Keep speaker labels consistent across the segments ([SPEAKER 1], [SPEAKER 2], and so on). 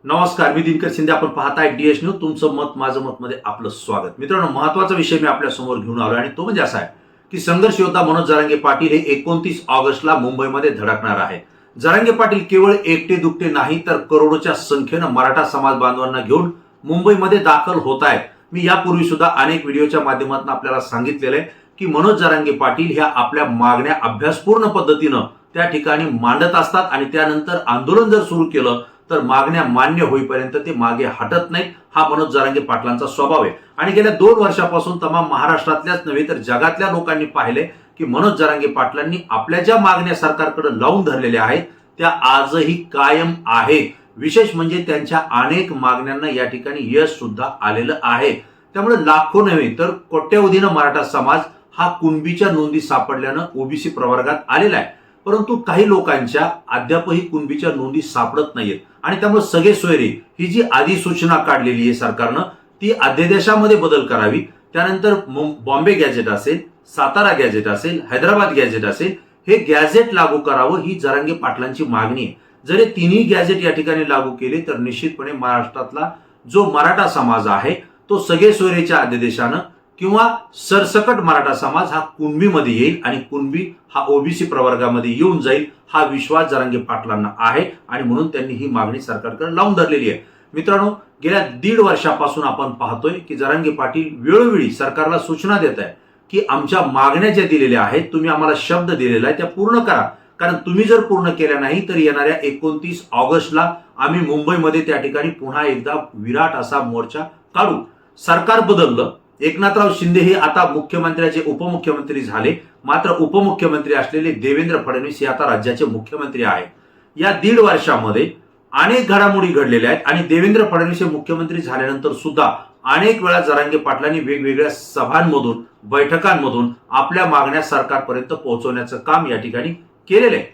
[SPEAKER 1] नमस्कार, मी दिनकर शिंदे. आपण पाहताय डीएस न्यूज. तुमचं मत माझं मत मध्ये आपलं स्वागत. मित्रांनो, महत्त्वाचा विषय मी आपल्या समोर घेऊन आलो आणि तो म्हणजे असा आहे की संघर्ष योद्धा मनोज जरांगे पाटील हे 29 ऑगस्टला मुंबईमध्ये धडकणार आहे. जरांगे पाटील केवळ एकटे दुकटे नाही तर करोडोच्या संख्येनं मराठा समाज बांधवांना घेऊन मुंबईमध्ये दाखल होत आहेत. मी यापूर्वी सुद्धा अनेक व्हिडिओच्या माध्यमातून आपल्याला सांगितलेलं आहे की मनोज जरांगे पाटील ह्या आपल्या मागण्या अभ्यासपूर्ण पद्धतीनं त्या ठिकाणी मांडत असतात आणि त्यानंतर आंदोलन जर सुरू केलं तर मागण्या मान्य होईपर्यंत ते मागे हटत नाहीत. हा मनोज जरांगे पाटलांचा स्वभाव आहे आणि गेल्या 2 वर्षापासून तमाम महाराष्ट्रातल्याच नव्हे तर जगातल्या लोकांनी पाहिले की मनोज जरांगे पाटलांनी आपल्या ज्या मागण्या सरकारकडे लावून धरलेल्या आहेत त्या आजही कायम आहेत. विशेष म्हणजे त्यांच्या अनेक मागण्यांना या ठिकाणी यश सुद्धा आलेलं आहे. त्यामुळे लाखो नव्हे तर कोट्यवधीनं मराठा समाज हा कुणबीच्या नोंदी सापडल्यानं ओबीसी प्रवर्गात आलेला आहे. परंतु काही लोकांच्या अद्यापही कुणबीच्या नोंदी सापडत नाहीयेत आणि त्यामुळे सगळे सोयरे ही जी अधिसूचना काढलेली आहे सरकारनं ती अध्यादेशामध्ये बदल करावी. त्यानंतर बॉम्बे गॅझेट असेल, सातारा गॅझेट असेल, हैदराबाद गॅझेट असेल, हे गॅझेट लागू करावं ही जरांगे पाटलांची मागणी आहे. जर हे तिन्ही गॅझेट या ठिकाणी लागू केले तर निश्चितपणे महाराष्ट्रातला जो मराठा समाज आहे तो सगळे सोयरेच्या अध्यादेशानं किंवा सरसकट मराठा समाज हा कुणबीमध्ये येईल आणि कुणबी हा ओबीसी प्रवर्गामध्ये येऊन जाईल. हा विश्वास जरांगे पाटलांना आहे आणि म्हणून त्यांनी ही मागणी सरकारकडे लावून धरलेली आहे. मित्रांनो, गेल्या 1.5 वर्षापासून आपण पाहतोय की जरांगे पाटील वेळोवेळी सरकारला सूचना देत आहे की आमच्या मागण्या ज्या दिलेल्या आहेत, तुम्ही आम्हाला शब्द दिलेला आहे त्या पूर्ण करा. कारण तुम्ही जर पूर्ण केल्या नाही तर येणाऱ्या 29 ऑगस्टला आम्ही मुंबईमध्ये त्या ठिकाणी पुन्हा एकदा विराट असा मोर्चा काढू. सरकार बदललं, एकनाथराव शिंदे हे आता मुख्यमंत्र्याचे उपमुख्यमंत्री झाले, मात्र उपमुख्यमंत्री असलेले देवेंद्र फडणवीस हे आता राज्याचे मुख्यमंत्री आहेत. या 1.5 वर्षामध्ये अनेक घडामोडी घडलेल्या आहेत आणि देवेंद्र फडणवीस हे मुख्यमंत्री झाल्यानंतर सुद्धा अनेक वेळा जरांगे पाटलांनी वेगवेगळ्या सभांमधून बैठकांमधून आपल्या मागण्या सरकारपर्यंत पोहोचवण्याचं काम या ठिकाणी केलेलं आहे.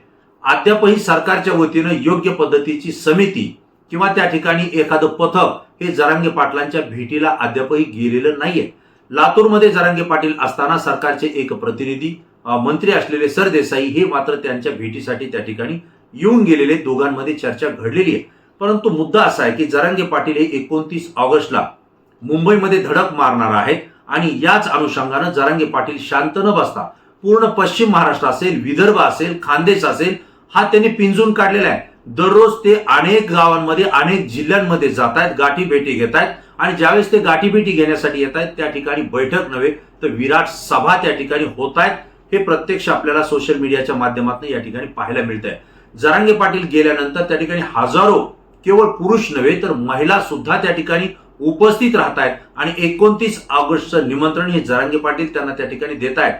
[SPEAKER 1] अद्यापही सरकारच्या वतीनं योग्य पद्धतीची समिती किंवा त्या ठिकाणी एखादं पथक हे जरांगे पाटलांच्या भेटीला अद्यापही गेलेलं नाहीये. लातूरमध्ये जरांगे पाटील असताना सरकारचे एक प्रतिनिधी मंत्री असलेले सरदेसाई हे मात्र त्यांच्या भेटीसाठी त्या ठिकाणी येऊन गेलेले. दोघांमध्ये चर्चा घडलेली आहे. परंतु मुद्दा असा आहे की जरांगे पाटील हे 29 ऑगस्टला मुंबईमध्ये धडक मारणार आहेत आणि याच अनुषंगानं जरांगे पाटील शांत न बसता पूर्ण पश्चिम महाराष्ट्र असेल, विदर्भ असेल, खानदेश असेल हा त्यांनी पिंजून काढलेला आहे. दररोज ते अनेक गावांमध्ये अनेक जिल्ह्यांमध्ये जात आहेत, गाठी भेटी घेत आहेत आणि ज्यावेळेस ते गाठी भेटी घेण्यासाठी येत आहेत त्या ठिकाणी बैठक नव्हे तर विराट सभा त्या ठिकाणी होत आहेत. हे प्रत्यक्ष आपल्याला सोशल मीडियाच्या माध्यमातून या ठिकाणी पाहायला मिळत आहे. जरांगे पाटील गेल्यानंतर त्या ठिकाणी हजारो केवळ पुरुष नव्हे तर महिला सुद्धा त्या ठिकाणी उपस्थित राहत आहेत आणि 29 ऑगस्टचं निमंत्रण हे जरांगे पाटील त्यांना त्या ठिकाणी देत आहेत.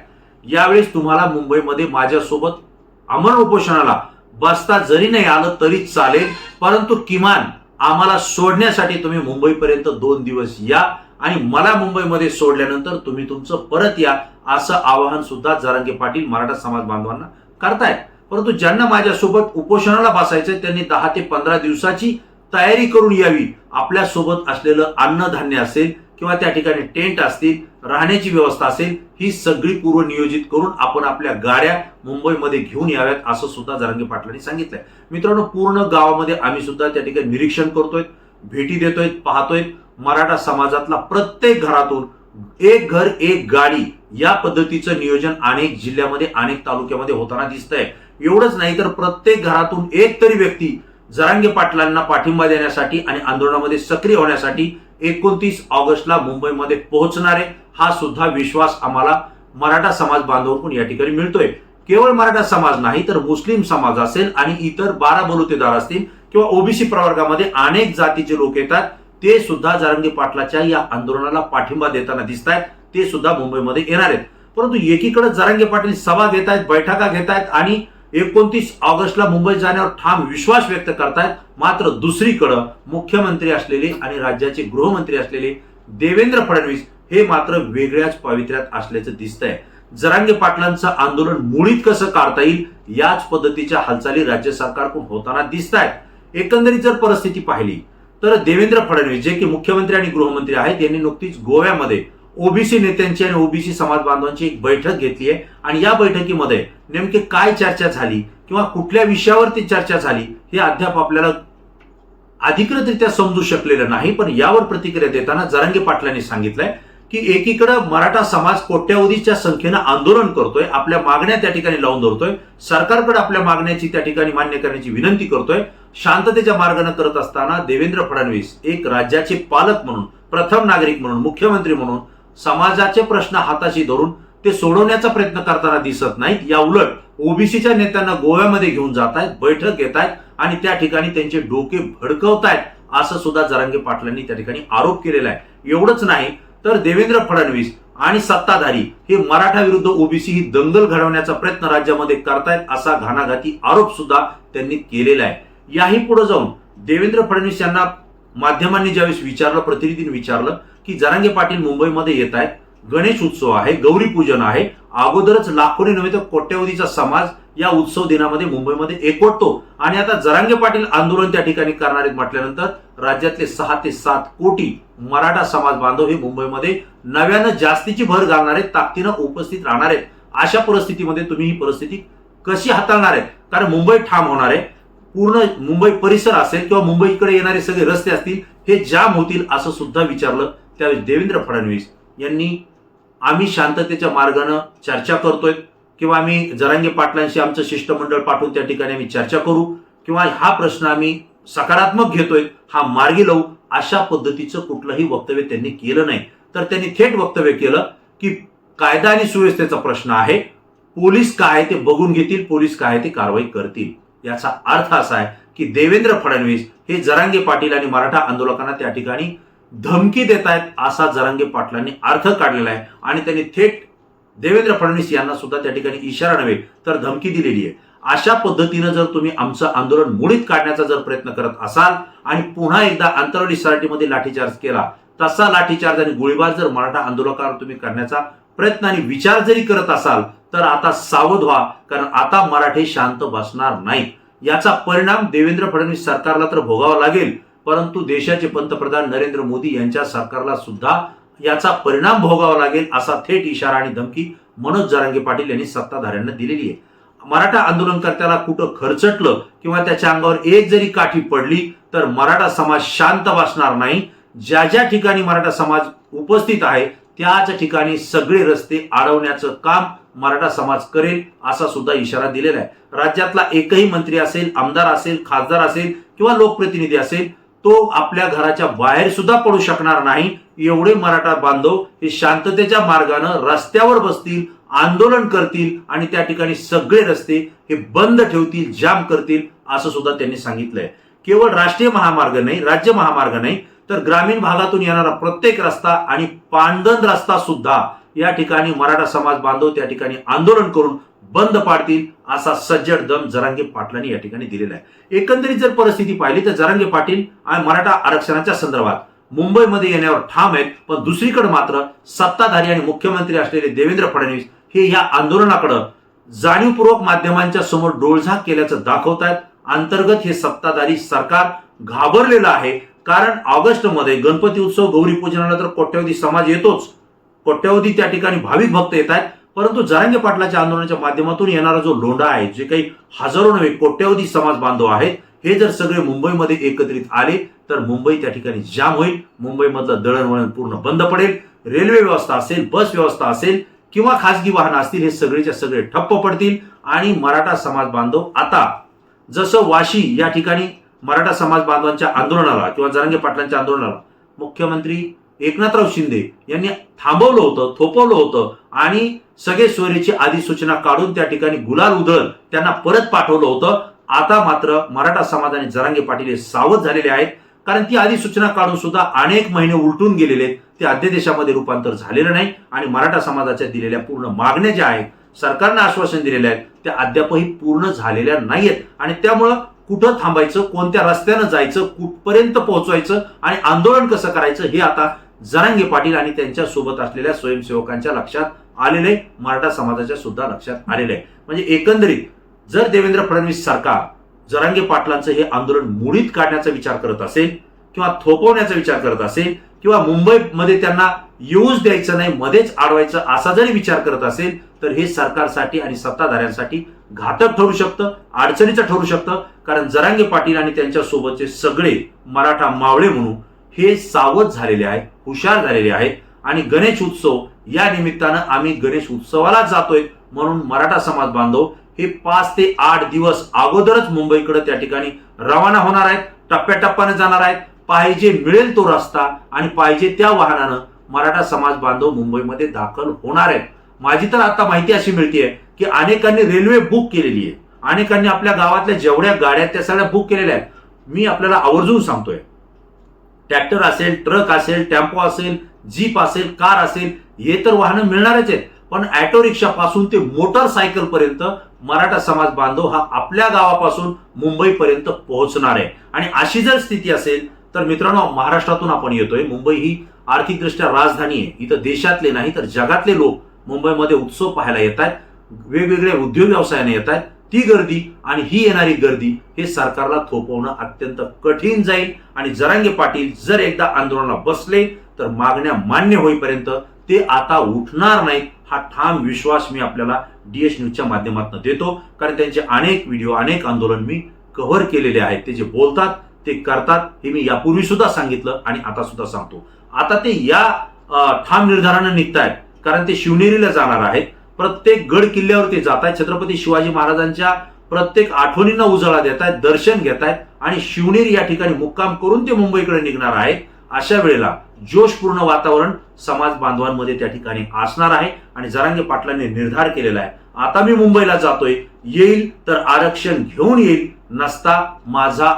[SPEAKER 1] यावेळेस तुम्हाला मुंबईमध्ये माझ्यासोबत अमर उपोषणाला बसता जरी नाही आलं तरी चालेल, परंतु किमान आम्हाला सोडण्यासाठी तुम्ही मुंबईपर्यंत 2 दिवस या आणि मला मुंबईमध्ये सोडल्यानंतर तुम्ही तुमचं परत या, असं आवाहन सुद्धा जरांगे पाटील मराठा समाज बांधवांना करतायत. परंतु ज्यांना माझ्यासोबत उपोषणाला बसायचंय त्यांनी 10 ते 15 दिवसाची तयारी करून यावी. आपल्या सोबत असलेलं अन्नधान्य असेल किंवा त्या ठिकाणी टेंट असतील, राहण्याची व्यवस्था असेल, ही सगळी पूर्व नियोजित करून आपण आपल्या गाड्या मुंबईमध्ये घेऊन याव्यात असं सुद्धा जरांगे पाटलांनी सांगितलंय. मित्रांनो, पूर्ण गावामध्ये आम्ही सुद्धा त्या ठिकाणी निरीक्षण करतोय, भेटी देतोय, पाहतोय. मराठा समाजातला प्रत्येक घरातून एक घर एक गाडी या पद्धतीचं नियोजन अनेक जिल्ह्यामध्ये अनेक तालुक्यामध्ये होताना दिसतंय. एवढंच नाही तर प्रत्येक घरातून एक तरी व्यक्ती जरांगे पाटलांना पाठिंबा देण्यासाठी आणि आंदोलनामध्ये सक्रिय होण्यासाठी 29 ऑगस्टला मुंबईमध्ये पोहोचणार आहे. हा सुद्धा विश्वास आम्हाला मराठा समाज बांधवांकडून या ठिकाणी मिळतोय. केवळ मराठा समाज नाही तर मुस्लिम समाज असेल आणि इतर 12 बलुतेदार असतील किंवा ओबीसी प्रवर्गामध्ये अनेक जातीचे लोक येतात, ते सुद्धा जरांगे पाटलाच्या या आंदोलनाला पाठिंबा देताना दिसत आहेत. ते सुद्धा मुंबईमध्ये येणार आहेत. परंतु एकीकडे जरांगे पाटील सभा घेत आहेत, बैठका घेत आहेत आणि 29 ऑगस्टला मुंबईत जाण्यावर ठाम विश्वास व्यक्त करतायत. मात्र दुसरीकडे मुख्यमंत्री असलेले आणि राज्याचे गृहमंत्री असलेले देवेंद्र फडणवीस हे मात्र वेगळ्याच पावित्र्यात असल्याचं दिसतंय. जरांगे पाटलांचं आंदोलन मुळीत कसं काढता येईल याच पद्धतीच्या हालचाली राज्य सरकारकडून होताना दिसत आहेत. एकंदरीत जर परिस्थिती पाहिली तर देवेंद्र फडणवीस जे की मुख्यमंत्री आणि गृहमंत्री आहेत यांनी नुकतीच गोव्यामध्ये ओबीसी नेत्यांची आणि ओबीसी समाज बांधवांची एक बैठक घेतली आहे आणि या बैठकीमध्ये नेमके काय चर्चा झाली किंवा कुठल्या विषयावरती चर्चा झाली हे अद्याप आपल्याला अधिकृतरित्या समजू शकलेलं नाही. पण यावर प्रतिक्रिया देताना जरांगे पाटलांनी सांगितलंय की एकीकडे मराठा समाज कोट्यावधीच्या संख्येनं आंदोलन करतोय, आपल्या मागण्या त्या ठिकाणी लावून धरतोय, सरकारकडे आपल्या मागण्याची त्या ठिकाणी मान्य करण्याची विनंती करतोय. शांततेच्या मार्गाने करत असताना देवेंद्र फडणवीस एक राज्याचे पालक म्हणून, प्रथम नागरिक म्हणून, मुख्यमंत्री म्हणून समाजाचे प्रश्न हाताशी धरून ते सोडवण्याचा प्रयत्न करताना दिसत नाहीत. या उलट ओबीसीच्या नेत्यांना गोव्यामध्ये घेऊन जात आहेत, बैठक घेत आहेत आणि त्या ठिकाणी त्यांचे डोके भडकवतायत, असं सुद्धा जरांगे पाटलांनी त्या ठिकाणी आरोप केलेला आहे. एवढंच नाही तर देवेंद्र फडणवीस आणि सत्ताधारी हे मराठा विरुद्ध ओबीसी ही दंगल घडवण्याचा प्रयत्न राज्यामध्ये करतायत, असा घाणाघाती आरोप सुद्धा त्यांनी केलेला आहे. याही पुढे जाऊन देवेंद्र फडणवीस यांना माध्यमांनी ज्यावेळेस विचारलं, प्रतिनिधींनी विचारलं की जरांगे पाटील मुंबईमध्ये येत आहेत, गणेश उत्सव आहे, गौरी पूजन आहे, अगोदरच लाखोनी नव्हे तर कोट्यावधीचा समाज या उत्सव दिनामध्ये मुंबईमध्ये एकवटतो आणि आता जरांगे पाटील आंदोलन त्या ठिकाणी करणार आहेत म्हटल्यानंतर राज्यातले 6 ते 7 कोटी मराठा समाज बांधव हे मुंबईमध्ये नव्यानं जास्तीची भर घालणार आहेत, ताकदीनं उपस्थित राहणार आहेत. अशा परिस्थितीमध्ये तुम्ही ही परिस्थिती कशी हाताळणार आहेत? कारण मुंबई ठाम होणार आहे, पूर्ण मुंबई परिसर असेल किंवा मुंबईकडे येणारे सगळे रस्ते असतील हे जाम होतील, असं सुद्धा विचारलं. त्यावेळी देवेंद्र फडणवीस यांनी आम्ही शांततेच्या मार्गाने चर्चा करतोय किंवा आम्ही जरांगे पाटलांशी आमचं शिष्टमंडळ पाठवून त्या ठिकाणी आम्ही चर्चा करू किंवा हा प्रश्न आम्ही सकारात्मक घेतोय, हा मार्गी लावू, अशा पद्धतीचं कुठलंही वक्तव्य त्यांनी केलं नाही. तर त्यांनी थेट वक्तव्य केलं की कायदा आणि सुव्यवस्थेचा प्रश्न आहे, पोलीस काय ते बघून घेतील, पोलीस काय ते कारवाई करतील. याचा अर्थ असा आहे की देवेंद्र फडणवीस हे जरांगे पाटील आणि मराठा आंदोलकांना त्या ठिकाणी धमकी देत आहेत, असा जरांगे पाटलांनी अर्थ काढलेला आहे आणि त्यांनी थेट देवेंद्र फडणवीस यांना सुद्धा त्या ठिकाणी इशारा नव्हे तर धमकी दिलेली आहे. अशा पद्धतीनं जर तुम्ही आमचं आंदोलन मोडीत काढण्याचा जर प्रयत्न करत असाल आणि पुन्हा एकदा आंतरवाली सराटीमध्ये लाठीचार्ज केला, तसा लाठीचार्ज आणि गोळीबार जर मराठा आंदोलकांवर तुम्ही करण्याचा प्रयत्न आणि विचार जरी करत असाल तर आता सावध व्हा, कारण आता मराठे शांत बसणार नाहीत. याचा परिणाम देवेंद्र फडणवीस सरकारला तर भोगावा लागेल, परंतु देशाचे पंतप्रधान नरेंद्र मोदी यांच्या सरकारला सुद्धा याचा परिणाम भोगावा लागेल, असा थेट इशारा आणि धमकी मनोज जरांगे पाटील यांनी सत्ताधाऱ्यांना दिलेली आहे. मराठा आंदोलनकर्त्याला कुठं खरचटलं किंवा त्याच्या अंगावर एक जरी काठी पडली तर मराठा समाज शांत बसणार नाही. ज्या ज्या ठिकाणी मराठा समाज उपस्थित आहे त्याच ठिकाणी सगळे रस्ते अडवण्याचं काम मराठा समाज करेल, असा सुद्धा इशारा दिलेला आहे. राज्यातला एकही मंत्री असेल, आमदार असेल, खासदार असेल किंवा लोकप्रतिनिधी असेल, तो आपल्या घराच्या बाहेर सुद्धा पडू शकणार नाही. एवढे मराठा बांधव हे शांततेच्या मार्गाने रस्त्यावर बसतील, आंदोलन करतील आणि त्या ठिकाणी सगळे रस्ते हे बंद ठेवतील, जाम करतील, असं सुद्धा त्यांनी सांगितलंय. केवळ राष्ट्रीय महामार्ग नाही, राज्य महामार्ग नाही, तर ग्रामीण भागातून येणारा प्रत्येक रस्ता आणि पांदन रस्ता सुद्धा या ठिकाणी मराठा समाज बांधव त्या ठिकाणी आंदोलन करून बंद पाडतील, असा सज्जड दम जरांगे पाटलांनी या ठिकाणी दिलेला आहे. एकंदरीत जर परिस्थिती पाहिली तर जरांगे पाटील आणि मराठा आरक्षणाच्या संदर्भात मुंबईमध्ये येण्यावर ठाम आहेत, पण दुसरीकडे मात्र सत्ताधारी आणि मुख्यमंत्री असलेले देवेंद्र फडणवीस हे या आंदोलनाकडे जाणीवपूर्वक माध्यमांच्या समोर डोळझाक केल्याचं दाखवतायत. अंतर्गत हे सत्ताधारी सरकार घाबरलेलं आहे, कारण ऑगस्टमध्ये गणपती उत्सव, गौरी पूजनाला तर कोट्यावधी समाज येतोच, कोट्यावधी त्या ठिकाणी भाविक भक्त येत आहेत, परंतु जरांगे पाटलाच्या आंदोलनाच्या माध्यमातून येणारा जो लोंढा आहे, जे काही हजारो नव्हे कोट्यावधी समाज बांधव आहेत, हे जर सगळे मुंबईमध्ये एकत्रित आले तर मुंबई त्या ठिकाणी जाम होईल. मुंबईमधलं दळणवळण पूर्ण बंद पडेल. रेल्वे व्यवस्था असेल, बस व्यवस्था असेल किंवा खासगी वाहनं असतील, हे सगळेच्या सगळे ठप्प पडतील आणि मराठा समाज बांधव आता जसं वाशी या ठिकाणी मराठा समाज बांधवांच्या आंदोलनाला किंवा जरांगे पाटलांच्या आंदोलनाला मुख्यमंत्री एकनाथराव शिंदे यांनी थांबवलं होतं, थोपवलं होतं आणि सगळे सोयरीची अधिसूचना काढून त्या ठिकाणी गुलाल उधळत त्यांना परत पाठवलं होतं. आता मात्र मराठा समाज आणि जरांगे पाटील हे सावध झालेले आहेत, कारण ती अधिसूचना काढून सुद्धा अनेक महिने उलटून गेलेले आहेत, ते अध्यादेशामध्ये रूपांतर झालेलं नाही आणि मराठा समाजाच्या दिलेल्या पूर्ण मागण्या ज्या आहेत, सरकारनं आश्वासन दिलेले आहेत, त्या अद्यापही पूर्ण झालेल्या नाहीयेत आणि त्यामुळं कुठं थांबायचं, कोणत्या रस्त्यानं जायचं, कुठपर्यंत पोहोचवायचं आणि आंदोलन कसं करायचं हे आता जरांगे पाटील आणि त्यांच्या सोबत असलेल्या स्वयंसेवकांच्या लक्षात आलेले, मराठा समाजाच्या सुद्धा लक्षात आलेले आहे. म्हणजे एकंदरीत जर देवेंद्र फडणवीस सरकार जरांगे पाटलांचं हे आंदोलन मोडीत काढण्याचा विचार करत असेल किंवा थोपवण्याचा विचार करत असेल किंवा मुंबईमध्ये त्यांना येऊच द्यायचं नाही, मध्येच अडवायचं असा जरी विचार करत असेल तर हे सरकारसाठी आणि सत्ताधाऱ्यांसाठी घातक ठरू शकतं, अडचणीचं ठरू शकतं. कारण जरांगे पाटील आणि त्यांच्या सोबतचे सगळे मराठा मावळे म्हणून हे सावध झालेले आहेत, हुशार झालेले आहेत आणि गणेश उत्सव या निमित्तानं आम्ही गणेश उत्सवाला जातोय म्हणून मराठा समाज बांधव हे 5 ते 8 दिवस अगोदरच मुंबईकडे त्या ठिकाणी रवाना होणार आहेत, टप्प्याटप्प्याने जाणार आहेत. पाहिजे मिळेल तो रस्ता आणि पाहिजे त्या वाहनानं मराठा समाज बांधव मुंबईमध्ये दाखल होणार आहेत. माझी तर आता माहिती अशी मिळतेय की अनेकांनी रेल्वे बुक केलेली आहे, अनेकांनी आपल्या गावातल्या जेवढ्या गाड्या त्या सगळ्या बुक केलेल्या आहेत. मी आपल्याला आवर्जून सांगतोय, ट्रॅक्टर असेल, ट्रक असेल, टेम्पो असेल, जीप असेल, कार असेल, हे तर वाहनं मिळणारच आहेत. पण ऑटो रिक्षा पासून ते मोटरसायकल पर्यंत मराठा समाज बांधव हा आपल्या गावापासून मुंबईपर्यंत पोहोचणार आहे. आणि अशी जर स्थिती असेल तर मित्रांनो, महाराष्ट्रातून आपण येतोय. मुंबई ही आर्थिकदृष्ट्या राजधानी आहे. इथं देशातले नाही तर जगातले लोक मुंबईमध्ये उत्सव पाहायला येत आहेत, वेगवेगळ्या उद्योग व्यवसायाने येत आहेत. ती गर्दी आणि ही येणारी गर्दी हे सरकारला थोपवणं अत्यंत कठीण जाईल. आणि जरांगे पाटील जर एकदा आंदोलनाला बसले तर मागण्या मान्य होईपर्यंत ते आता उठणार नाहीत, हा ठाम विश्वास मी आपल्याला डीएच न्यूजच्या माध्यमातून देतो. कारण त्यांचे अनेक व्हिडिओ, अनेक आंदोलन मी कव्हर केलेले आहेत. ते जे बोलतात ते करतात हे मी यापूर्वी सुद्धा सांगितलं आणि आता सुद्धा सांगतो. आता ते या ठाम निर्धारानं निघतायत कारण ते शिवनेरीला जाणार आहेत. प्रत्येक गड किल्ल्यावर ते जात आहेत. छत्रपती शिवाजी महाराजांच्या प्रत्येक आठवणींना उजाळा देत आहेत, दर्शन घेत आहेत आणि शिवनेरी या ठिकाणी मुक्काम करून ते मुंबईकडे निघणार आहेत. अशा वेळेला जोशपूर्ण वातावरण समाज बांधवांमध्ये त्या ठिकाणी असणार आहे. आणि जरांगे पाटलांनी निर्धार केलेला आहे, आता मी मुंबईला जातोय, येईल तर आरक्षण घेऊन येईल, नसता माझा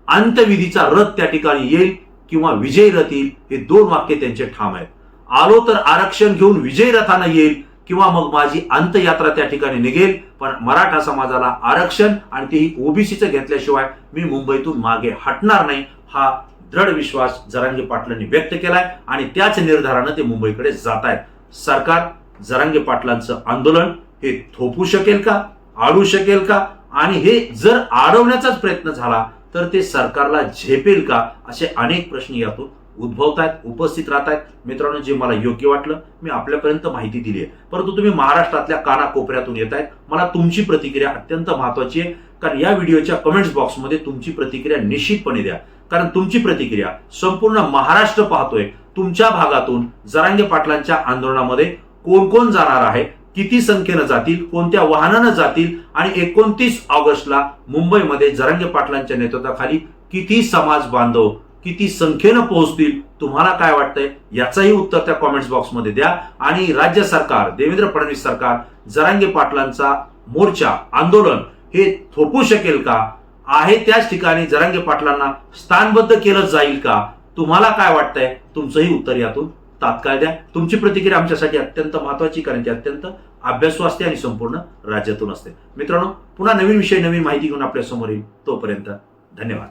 [SPEAKER 1] अंत्यविधीचा रथ त्या ठिकाणी येईल किंवा विजयी रथ येईल. हे 2 वाक्य त्यांचे ठाम आहेत. आलो तर आरक्षण घेऊन विजयी रथानं येईल किंवा मग माझी अंत्ययात्रा त्या ठिकाणी निघेल, पण मराठा समाजाला आरक्षण आणि तेही ओबीसीचं घेतल्याशिवाय मी मुंबईतून मागे हटणार नाही, हा दृढ विश्वास जरांगे पाटलांनी व्यक्त केलाय आणि त्याच निर्धारानं ते मुंबईकडे जात आहेत. सरकार जरांगे पाटलांचं आंदोलन हे थोपू शकेल का, आडू शकेल का, आणि हे जर अडवण्याचाच प्रयत्न झाला तर ते सरकारला झेपेल का, असे अनेक प्रश्न यातून उद्भवत आहेत, उपस्थित राहत आहेत. मित्रांनो, जे मला योग्य वाटलं मी आपल्यापर्यंत माहिती दिली आहे. परंतु तुम्ही महाराष्ट्रातल्या कानाकोपऱ्यातून येत आहेत, मला तुमची प्रतिक्रिया अत्यंत महत्वाची आहे. कारण या व्हिडिओच्या कमेंट्स बॉक्समध्ये तुमची प्रतिक्रिया निश्चितपणे द्या. कारण तुमची प्रतिक्रिया संपूर्ण महाराष्ट्र पाहतोय. तुमच्या भागातून जरांगे पाटलांच्या आंदोलनामध्ये कोण कोण जाणार आहे, किती संख्येनं जातील, कोणत्या वाहनानं जातील आणि 29 ऑगस्टला मुंबईमध्ये जरांगे पाटलांच्या नेतृत्वाखाली किती समाज बांधव किती संख्येनं पोहोचतील, तुम्हाला काय वाटतंय याचंही उत्तर त्या कॉमेंट्स बॉक्समध्ये द्या. आणि राज्य सरकार, देवेंद्र फडणवीस सरकार जरांगे पाटलांचा मोर्चा, आंदोलन हे थोपू शकेल का, आहे त्याच ठिकाणी जरांगे पाटलांना स्थानबद्ध केलं जाईल का, तुम्हाला काय वाटतंय, तुमचंही उत्तर यातून तात्काळ द्या. तुमची प्रतिक्रिया आमच्यासाठी अत्यंत महत्वाची, कारण ती अत्यंत अभ्यासू असते आणि संपूर्ण राज्यातून असते. मित्रांनो, पुन्हा नवीन विषय, नवीन माहिती घेऊन आपल्या समोर येईल. तोपर्यंत धन्यवाद.